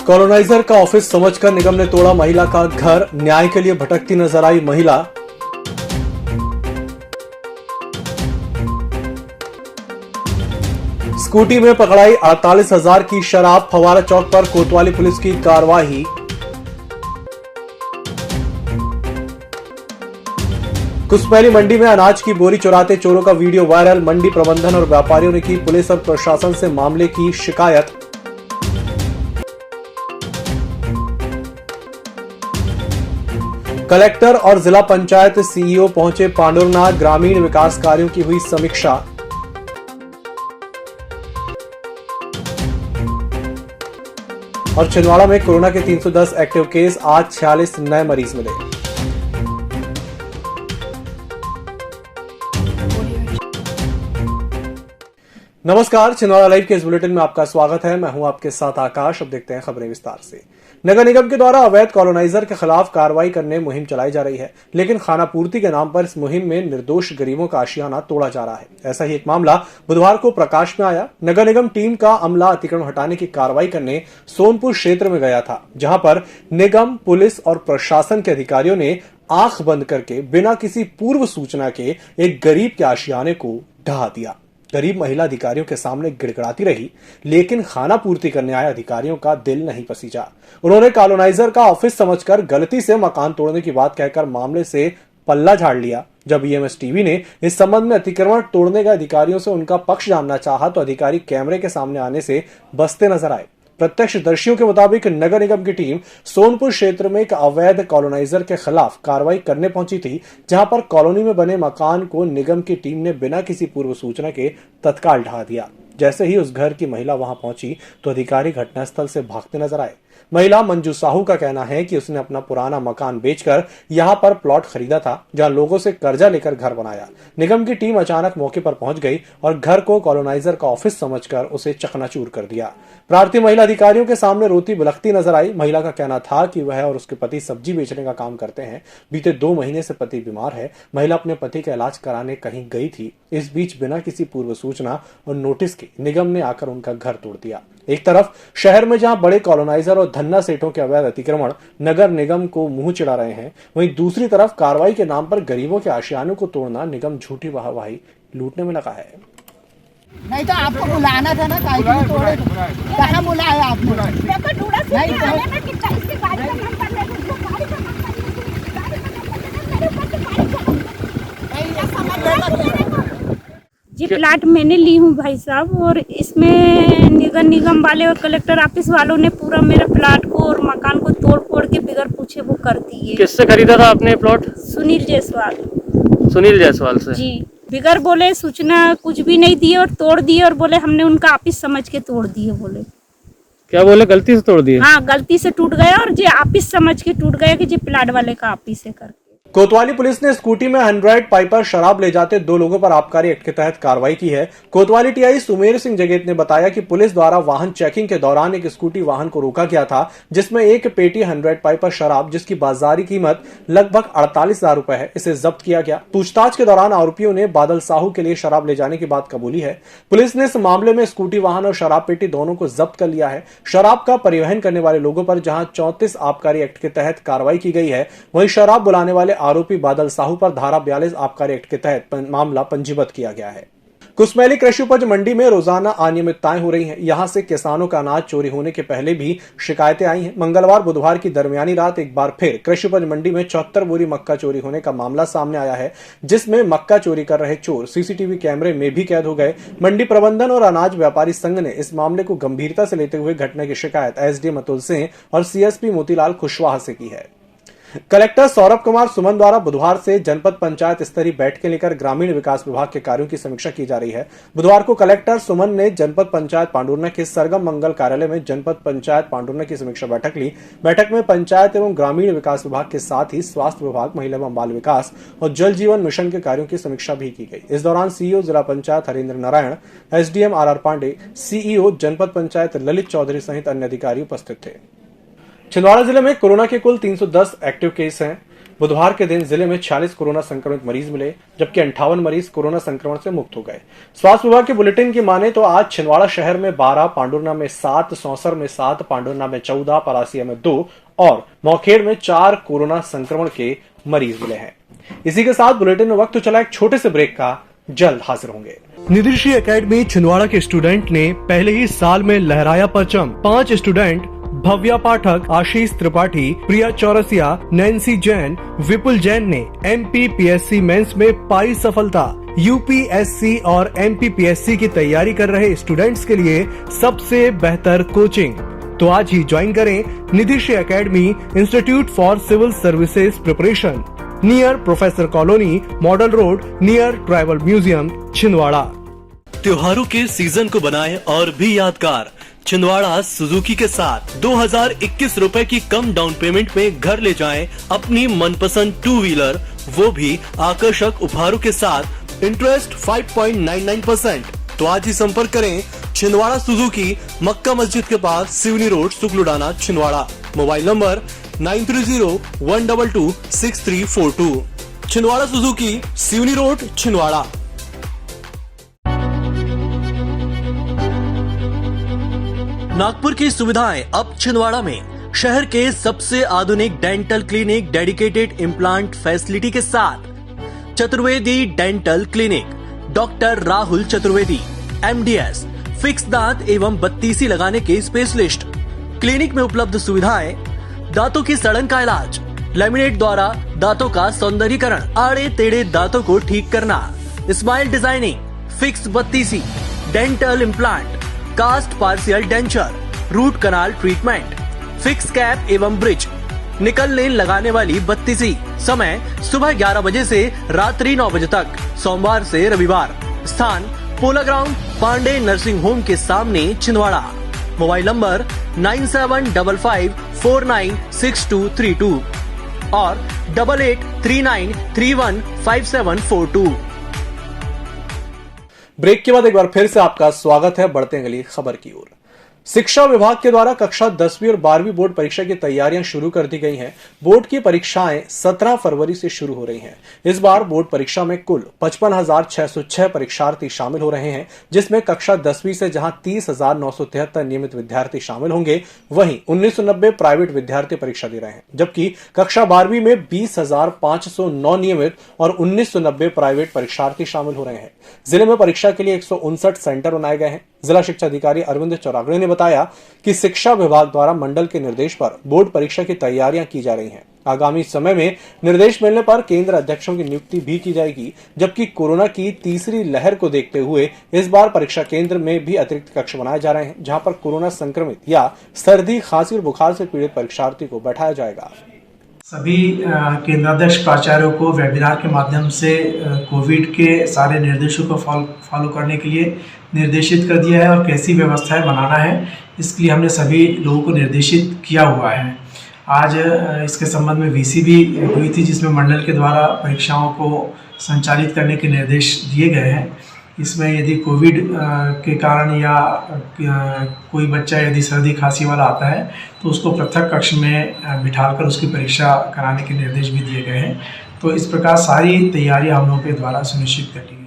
Coloniser का office समझकर निगम ने तोड़ा महिला का घर, न्याय के लिए भटकती नजर आई महिला। स्कूटी में पकड़ाई 48,000 की शराब, फवारा चौक पर कोतवाली पुलिस की कार्रवाई। कुसमैली मंडी में अनाज की बोरी चुराते चोरों का वीडियो वायरल, मंडी प्रबंधन और व्यापारियों ने की पुलिस और प्रशासन से मामले की शिकायत। कलेक्टर और जिला पंचायत सीईओ पहुंचे पांडुरनाथ, ग्रामीण विकास कार्यों की हुई समीक्षा। और छिंदवाड़ा में कोरोना के 310 एक्टिव केस, आज 46 नए मरीज मिले। नमस्कार, छिंदवाड़ा लाइव के इस बुलेटिन में आपका स्वागत है। मैं हूं आपके साथ आकाश। अब देखते हैं खबरें विस्तार से। नगर निगम के द्वारा अवैध कॉलोनाइजर के खिलाफ कार्रवाई करने मुहिम चलाई जा रही है, लेकिन खानापूर्ति के नाम पर इस मुहिम में निर्दोष गरीबों का आशियाना तोड़ा जा रहा है। ऐसा ही एक मामला बुधवार को प्रकाश में आया। नगर निगम टीम का अमला अतिक्रमण हटाने की कार्रवाई करने सोनपुर क्षेत्र में गया था, जहां पर निगम, पुलिस और प्रशासन के अधिकारियों ने आंख बंद करके बिना किसी पूर्व सूचना के एक गरीब के आशियाने को ढहा दिया। गरीब महिला अधिकारियों के सामने गिड़गिड़ाती रही, लेकिन खाना पूर्ति करने आए अधिकारियों का दिल नहीं पसीजा। उन्होंने कॉलोनाइजर का ऑफिस समझकर गलती से मकान तोड़ने की बात कहकर मामले से पल्ला झाड़ लिया। जब ईएमएस टीवी ने इस संबंध में अतिक्रमण तोड़ने के अधिकारियों से उनका पक्ष जानना चाहा, तो अधिकारी कैमरे के सामने आने से बचते नजर आए। प्रत्यक्षदर्शियों के मुताबिक नगर निगम की टीम सोनपुर क्षेत्र में एक अवैध कॉलोनाइजर के खिलाफ कार्रवाई करने पहुंची थी, जहां पर कॉलोनी में बने मकान को निगम की टीम ने बिना किसी पूर्व सूचना के तत्काल ढहा दिया। जैसे ही उस घर की महिला वहां पहुंची, तो अधिकारी घटनास्थल से भागते नजर आए। महिला मंजू साहू का कहना है कि उसने अपना पुराना मकान बेचकर यहां पर प्लॉट खरीदा था, जहां लोगों से कर्जा लेकर घर बनाया। निगम की टीम अचानक मौके पर पहुंच गई और घर को कॉलोनाइजर का ऑफिस समझकर उसे चकनाचूर कर दिया। प्रार्थी महिला अधिकारियों के सामने रोती बिलखती नजर आई। महिला का कहना था कि वह और उसके पति सब्जी बेचने का काम करते हैं। बीते 2 महीने से पति बीमार है। महिला अपने पति का इलाज कराने कहीं गई थी। इस बीच बिना किसी पूर्व सूचना और नोटिस के निगम ने आकर उनका घर तोड़ दिया। एक तरफ शहर में जहां बड़े कॉलोनाइजर और धन्ना सेठों के अवैध अतिक्रमण नगर निगम को मुंह चिढ़ा रहे हैं, वहीं दूसरी तरफ कार्रवाई के नाम पर गरीबों के आशियानों को तोड़ना निगम झूठी वाहवाही लूटने में लगा है। नहीं तो आपको बुलाना था ना, कहाँ बुलाया आपने? जी प्लाट मैंने ली हूँ भाई साहब, और इसमें नगर निगम वाले और कलेक्टर ऑफिस वालों ने पूरा मेरे प्लाट को और मकान को तोड़ फोड़ के बिगर पूछे वो कर दिए। किससे खरीदा था आपने प्लॉट? सुनील जायसवाल। सुनील जायसवाल से? जी, बिगर बोले सूचना कुछ भी नहीं दिए और तोड़ दिए, और बोले हमने उनका ऑफिस समझ के तोड़ दिए। बोले क्या बोले? गलती से तोड़ दिए? हाँ, गलती से टूट गया, और जो ऑफिस समझ के टूट गया कि जी प्लाट वाले का ऑफिस है कर। कोतवाली पुलिस ने स्कूटी में 100 पाइपर शराब ले जाते 2 लोगों पर आबकारी एक्ट के तहत कार्रवाई की है। कोतवाली टीआई सुमेर सिंह जगेत ने बताया कि पुलिस द्वारा वाहन चेकिंग के दौरान एक स्कूटी वाहन को रोका गया था, जिसमें एक पेटी 100 पाइपर शराब, जिसकी बाजारी कीमत लगभग 48,000 रुपए है, इसे जब्त किया गया। पूछताछ के दौरान आरोपियों ने बादल साहू के लिए शराब ले जाने की बात कबूली है। पुलिस ने इस मामले में स्कूटी वाहन और शराब पेटी दोनों को जब्त कर लिया है। शराब का परिवहन करने वाले लोगों पर जहां 34 आबकारी एक्ट के तहत कार्रवाई की गई है, वहीं शराब बुलाने वाले आरोपी बादल साहू पर धारा 42 आबकारी एक्ट के तहत मामला पंजीबद्ध किया गया है। कुसमैली कृषि उपज मंडी में रोजाना अनियमितताएं हो रही हैं। यहां से किसानों का अनाज चोरी होने के पहले भी शिकायतें आई हैं। मंगलवार बुधवार की दरमियानी रात एक बार फिर कृषि उपज मंडी में 74 बोरी मक्का चोरी होने का मामला सामने आया है, जिसमें मक्का चोरी कर रहे चोर सीसीटीवी कैमरे में भी कैद हो गए। मंडी प्रबंधन और अनाज व्यापारी संघ ने इस मामले को गंभीरता से लेते हुए घटना की शिकायत एसडीएम अतुल सिंह और सीएसपी मोतीलाल कुशवाहा से की है। कलेक्टर सौरभ कुमार सुमन द्वारा बुधवार से जनपद पंचायत स्तरीय बैठकें लेकर ग्रामीण विकास विभाग के कार्यों की समीक्षा की जा रही है। बुधवार को कलेक्टर सुमन ने जनपद पंचायत पांडुरना के सरगम मंगल कार्यालय में जनपद पंचायत पांडुरना की समीक्षा बैठक ली। बैठक में पंचायत एवं ग्रामीण विकास विभाग के साथ ही स्वास्थ्य विभाग, महिला एवं बाल विकास और जल जीवन मिशन के कार्यों की समीक्षा भी की गई। इस दौरान सीईओ जिला panchayat Harendra Narayan, SDM R Pandey, CEO जनपद पंचायत ललित चौधरी सहित अन्य अधिकारी उपस्थित थे। छिंदवाड़ा जिले में कोरोना के कुल 310 एक्टिव केस हैं। बुधवार के दिन जिले में 46 कोरोना संक्रमित मरीज मिले, जबकि 58 मरीज कोरोना संक्रमण से मुक्त हो गए। स्वास्थ्य विभाग के बुलेटिन की माने तो आज छिंदवाड़ा शहर में 12, पांडुरना में 7, सौंसर में 7, पांडुरना में 14, पलासिया में 2 और मौखेड़ में 4 कोरोना संक्रमण के मरीज मिले हैं। इसी के साथ बुलेटिन में वक्त चला एक छोटे से ब्रेक का, जल्द हाजिर होंगे। निधिश्री एकेडमी छिंदवाड़ा के स्टूडेंट ने पहले ही साल में लहराया परचम। 5 स्टूडेंट भव्या पाठक, आशीष त्रिपाठी, प्रिया चौरसिया, नैन्सी जैन, विपुल जैन ने MPPSC मेंस में पाई सफलता। UPSC और MPPSC की तैयारी कर रहे स्टूडेंट्स के लिए सबसे बेहतर कोचिंग। तो आज ही ज्वाइन करें Nidhishri academy, institute for civil services preparation, near professor colony, model road, near tribal museum, Chhindwara. त्योहारों के सीजन को बनाएं और भी यादगार। छिंदवाड़ा सुजुकी के साथ 2021 रुपए की कम डाउन पेमेंट में घर ले जाएं अपनी मनपसंद 2 व्हीलर, वो भी आकर्षक उपहारों के साथ। इंटरेस्ट 5.99%। तो आज ही संपर्क करें छिंदवाड़ा सुजुकी, मक्का मस्जिद के पास, Seoni road, Sukludana, Chhindwara. Mobile number 9301226342। Chhindwara Suzuki, Seoni road, Chhindwara. Nagpur की सुविधाएं अब छिंदवाड़ा में। शहर के सबसे आधुनिक dental clinic, dedicated implant facility के साथ। Chaturvedi dental clinic, doctor Rahul Chaturvedi, MDS, fix दांत एवं बत्तीसी लगाने के स्पेशलिस्ट। क्लिनिक में उपलब्ध सुविधाएं: दांतों की सड़न का इलाज, लैमिनेट द्वारा दांतों का सौंदर्यीकरण, आड़े टेढ़े दांतों को ठीक करना, स्माइल डिजाइनिंग, फिक्स बत्तीसी, dental implant, cast partial denture, root canal treatment, fix cap एवं ब्रिज, निकल लेन लगाने वाली बत्तीसी। समय सुबह 11 बजे से रात्रि 9 बजे तक, सोमवार से रविवार। स्थान पोला ग्राउंड, पांडे नर्सिंग होम के सामने, छिंदवाड़ा। मोबाइल नंबर 9755496232 और 8839315742। ब्रेक के बाद एक बार फिर से आपका स्वागत है। बढ़ते हैं अगली खबर की ओर। शिक्षा विभाग के द्वारा कक्षा 10वीं और 12वीं बोर्ड परीक्षा की तैयारियां शुरू कर दी गई हैं। बोर्ड की परीक्षाएं 17 फरवरी से शुरू हो रही हैं। इस बार बोर्ड परीक्षा में कुल 55,606 परीक्षार्थी शामिल हो रहे हैं, जिसमें कक्षा 10वीं से जहां 30,973 नियमित विद्यार्थी शामिल होंगे, वहीं 1990 प्राइवेट विद्यार्थी परीक्षा दे रहे हैं, जबकि कक्षा 12वीं में 20,509 नियमित और 1990 प्राइवेट परीक्षार्थी शामिल हो रहे हैं। जिले में परीक्षा के लिए 159 सेंटर बनाए गए हैं। जिला शिक्षा अधिकारी अरविंद चौरागड़े ने बताया कि शिक्षा विभाग द्वारा मंडल के निर्देश पर बोर्ड परीक्षा की तैयारियां की जा रही हैं। आगामी समय में निर्देश मिलने पर केंद्र अध्यक्षों की नियुक्ति भी की जाएगी, जबकि कोरोना की तीसरी लहर को देखते हुए इस बार परीक्षा केंद्र में भी अतिरिक्त कक्ष बनाए जा रहे हैं, जहां पर कोरोना संक्रमित या सर्दी, खांसी और बुखार से पीड़ित परीक्षार्थी को बैठाया जाएगा। सभी केंद्राध्यक्ष प्राचार्यों को वेबिनार के माध्यम से कोविड के सारे निर्देशों को फॉलो करने के लिए निर्देशित कर दिया है और कैसी व्यवस्थाएं बनाना है, इसके लिए हमने सभी लोगों को निर्देशित किया हुआ है। आज इसके संबंध में VC भी हुई थी, जिसमें मंडल के द्वारा परीक्षाओं को संचालित करने के निर्देश दिए गए हैं। इसमें यदि कोविड के कारण या कोई बच्चा यदि सर्दी खांसी वाला आता है तो उसको पृथक कक्ष में बिठाकर उसकी परीक्षा कराने के निर्देश भी दिए गए हैं। तो इस प्रकार सारी तैयारियां हम लोगों के द्वारा सुनिश्चित कर ली गई।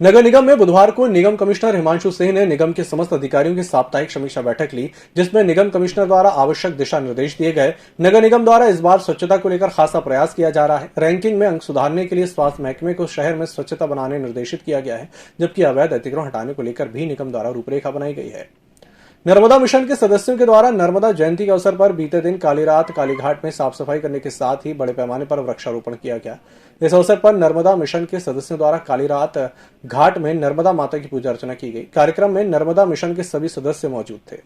नगर निगम में बुधवार को निगम कमिश्नर हिमांशु सिंह ने निगम के समस्त अधिकारियों की साप्ताहिक समीक्षा बैठक ली, जिसमें निगम कमिश्नर द्वारा आवश्यक दिशा निर्देश दिए गए। नगर निगम द्वारा इस बार स्वच्छता को लेकर खासा प्रयास किया जा रहा है। रैंकिंग में अंक सुधारने के लिए स्वास्थ्य महकमे को शहर में स्वच्छता बनाने निर्देशित किया गया है, जबकि अवैध अतिक्रमण हटाने को लेकर भी निगम द्वारा रूपरेखा बनाई गई है। नर्मदा मिशन के सदस्यों के द्वारा नर्मदा जयंती के अवसर पर बीते दिन काली रात कालीघाट में साफ सफाई करने के साथ ही बड़े पैमाने पर वृक्षारोपण किया गया। इस अवसर पर नर्मदा मिशन के सदस्यों द्वारा काली रात घाट में नर्मदा माता की पूजा अर्चना की गई। कार्यक्रम में नर्मदा मिशन के सभी सदस्य मौजूद थे।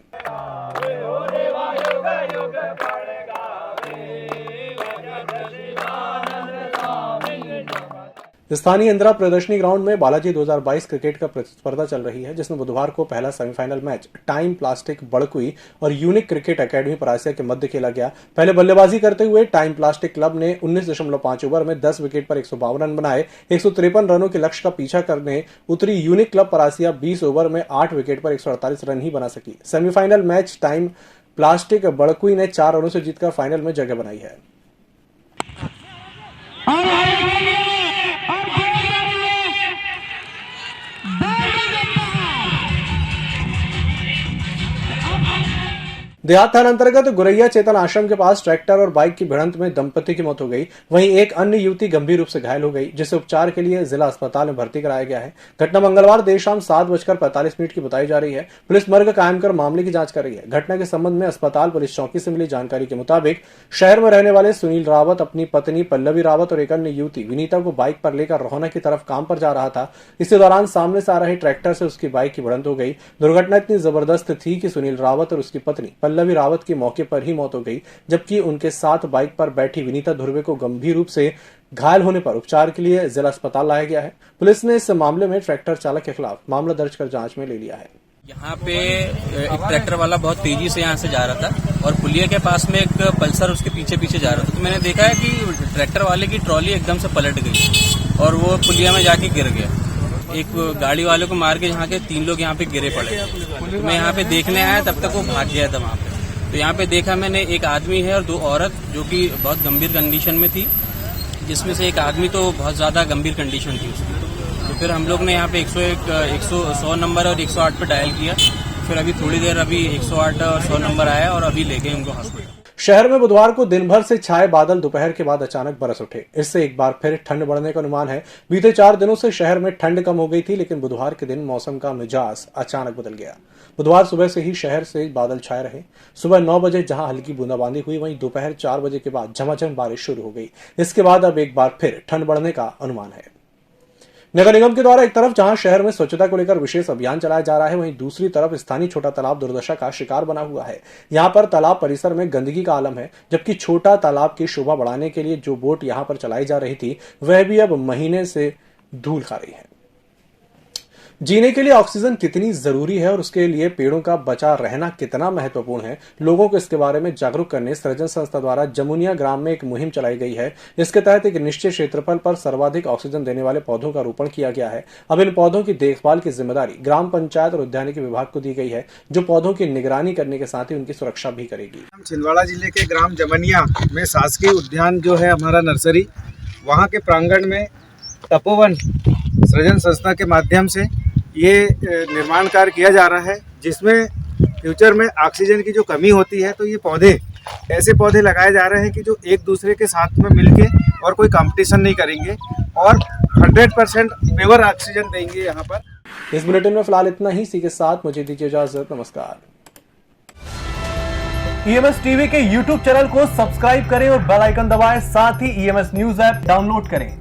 स्थानीय इंदिरा प्रदर्शनी ग्राउंड में बालाजी 2022 क्रिकेट का प्रतिस्पर्धा चल रही है, जिसमें बुधवार को पहला सेमीफाइनल मैच टाइम प्लास्टिक बड़कुई और यूनिक क्रिकेट एकेडमी परासिया के मध्य खेला गया। पहले बल्लेबाजी करते हुए टाइम प्लास्टिक क्लब ने 19.5 ओवर में 10 विकेट पर 152 रन बनाए। 153 रनों के लक्ष्य का पीछा करने उतरी यूनिक क्लब परासिया 20 ओवर में 8 विकेट पर 148 रन ही बना सकी। सेमीफाइनल मैच टाइम प्लास्टिक बड़कुई ने 4 रनों से जीतकर फाइनल में जगह बनाई है। देहात थाना अंतर्गत गुरैया चेतन आश्रम के पास ट्रैक्टर और बाइक की भिड़ंत में दंपति की मौत हो गई। वहीं एक अन्य युवती गंभीर रूप से घायल हो गई, जिसे उपचार के लिए जिला अस्पताल में भर्ती कराया गया है। घटना मंगलवार देर शाम 7:45 की बताई जा रही है। पुलिस मर्ग कायम कर मामले की जांच कर रही है। घटना के संबंध में अस्पताल पुलिस चौकी से मिली जानकारी के मुताबिक शहर में रहने वाले सुनील रावत अपनी पत्नी पल्लवी रावत और एक अन्य युवती विनीता को बाइक पर लेकर रोहना की तरफ काम पर जा रहा था। इसी दौरान सामने से आ रहे ट्रैक्टर से उसकी बाइक की भिड़ंत हो गई। दुर्घटना इतनी जबरदस्त थी कि सुनील रावत और उसकी पत्नी पल्लवी रावत की मौके पर ही मौत हो गई, जबकि उनके साथ बाइक पर बैठी विनीता धुर्वे को गंभीर रूप से घायल होने पर उपचार के लिए जिला अस्पताल लाया गया है। पुलिस ने इस मामले में ट्रैक्टर चालक के खिलाफ मामला दर्ज कर जांच में ले लिया है। यहाँ पे एक ट्रैक्टर वाला बहुत तेजी से यहाँ से जा रहा था और पुलिया के पास में एक पल्सर उसके पीछे पीछे जा रहा था। तो मैंने देखा है कि ट्रैक्टर वाले की ट्रॉली एकदम से पलट गई और वो पुलिया में जाके गिर गया। एक गाड़ी वाले को मार के यहाँ के 3 लोग यहाँ पे गिरे पड़े। तो मैं यहाँ पे देखने आया, तब तक वो भाग गया था वहाँ पे। तो यहाँ पे देखा मैंने, एक आदमी है और 2 औरत जो कि बहुत गंभीर कंडीशन में थी, जिसमें से एक आदमी तो बहुत ज्यादा गंभीर कंडीशन थी उसकी। तो फिर हम लोग ने यहाँ पे 100 नंबर और 108 पे डायल किया। फिर अभी थोड़ी देर 108 और 100 नंबर आया और अभी ले गए उनको हॉस्पिटल। शहर में बुधवार को दिन भर से छाए बादल दोपहर के बाद अचानक बरस उठे। इससे एक बार फिर ठंड बढ़ने का अनुमान है। बीते 4 दिनों से शहर में ठंड कम हो गई थी, लेकिन बुधवार के दिन मौसम का मिजाज अचानक बदल गया। बुधवार सुबह से ही शहर से बादल छाए रहे। सुबह 9 बजे जहां हल्की बूंदाबांदी हुई, वहीं दोपहर 4 बजे के बाद झमाझम बारिश शुरू हो गई। इसके बाद अब एक बार फिर ठंड बढ़ने का अनुमान है। नगर निगम के द्वारा एक तरफ जहां शहर में स्वच्छता को लेकर विशेष अभियान चलाया जा रहा है, वहीं दूसरी तरफ स्थानीय छोटा तालाब दुर्दशा का शिकार बना हुआ है। यहां पर तालाब परिसर में गंदगी का आलम है, जबकि छोटा तालाब की शोभा बढ़ाने के लिए जो बोट यहां पर चलाई जा रही थी, वह भी अब महीने से धूल खा रही है। जीने के लिए ऑक्सीजन कितनी जरूरी है और उसके लिए पेड़ों का बचा रहना कितना महत्वपूर्ण है, लोगों को इसके बारे में जागरूक करने सृजन संस्था द्वारा जमुनिया ग्राम में एक मुहिम चलाई गई है। इसके तहत एक निश्चित क्षेत्रफल पर सर्वाधिक ऑक्सीजन देने वाले पौधों का रोपण किया गया है। अब इन पौधों की देखभाल की जिम्मेदारी ग्राम पंचायत और उद्यानिकी विभाग को दी गई है, जो पौधों की निगरानी करने के साथ ही उनकी सुरक्षा भी करेगी। छिंदवाड़ा जिले के ग्राम जमुनिया में शासकीय उद्यान जो है हमारा नर्सरी, वहाँ के प्रांगण में तपोवन सृजन संस्था के माध्यम से ये निर्माण कार्य किया जा रहा है, जिसमें फ्यूचर में ऑक्सीजन की जो कमी होती है, तो ये पौधे ऐसे पौधे लगाए जा रहे हैं कि जो एक दूसरे के साथ में मिलके और कोई कंपटीशन नहीं करेंगे और 100% प्योर ऑक्सीजन देंगे यहाँ पर। इस बुलेटिन में फिलहाल इतना ही। इसी के साथ मुझे दीजिए इजाजत। नमस्कार। ईएमएस टीवी के यूट्यूब चैनल को सब्सक्राइब करें और बेल आइकन दबाएं। साथ ही ईएमएस न्यूज ऐप डाउनलोड करें।